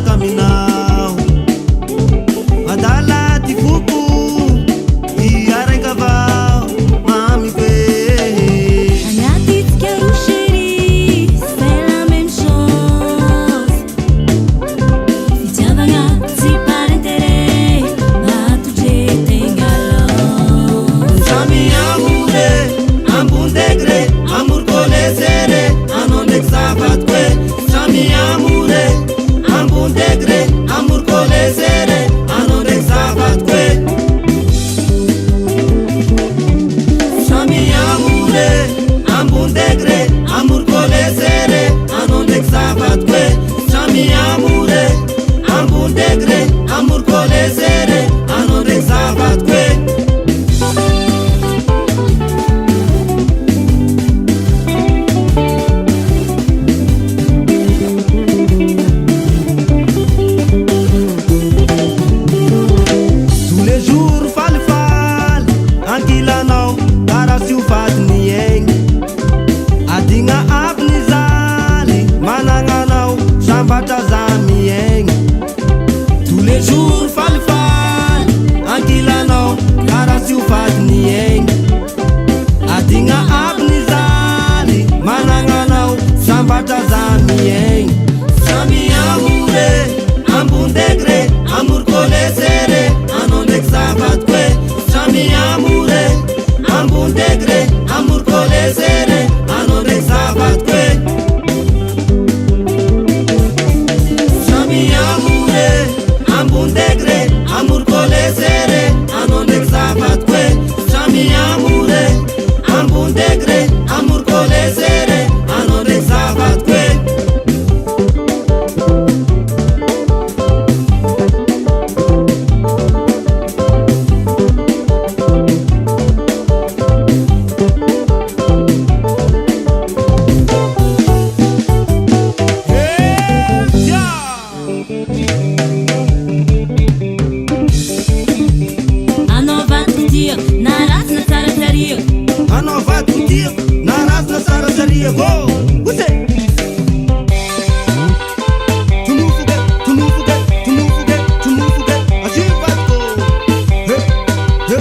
caminhão Adala de fuku E arengaval Mami bem Rien dit que ou chérie C'est la même chose Si tu vas si par intérêt Ma tu tem galon Chami amure Ambun degre Amur colesere Anon exavat que Chami amure Ambun degre Amur colesere Anon exavat que Chami amure Ambun degre Amur colesere Anon exavat que Chami amure Ambun degre Amur colesere Anon exavat que Adinga abnizali mananganao sambatra zamiegny tous les jours falifaly angilanao karaha tsy ho vadiny egny Adinga abnizali mananganao sambatra zamiegny Samy amore ambon degre amour colesere anao ndraiky zavaty koe Samy amore ambon degre amour colesere anao ndraiky zavaty koe Samy amore ambon degre amour colesere anao ndraiky zavaty koe Samy amore ambon degre amour colesere anao ndraiky zavaty koe Anao vady kotia narazina tsara saria Go! Ose! Tunufuge, tunufuge, tunufuge, tunufuge Asivako! He, he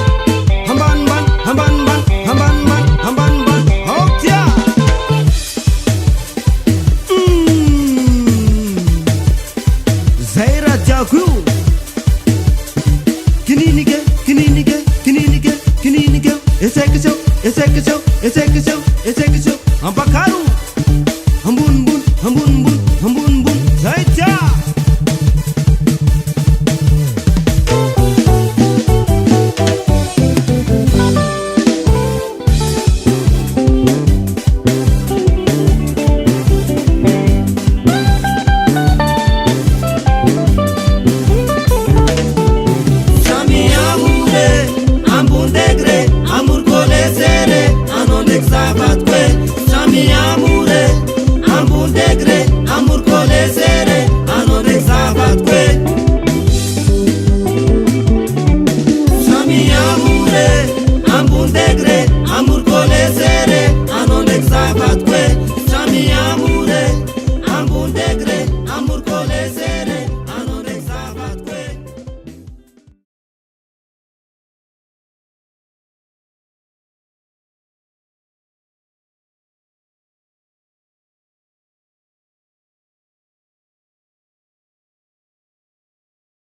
Hambanban, hambanban, hambanban, hambanban Hoktia! Zaira tiako io Kininige, kininige, kininige, kininige Esse que seu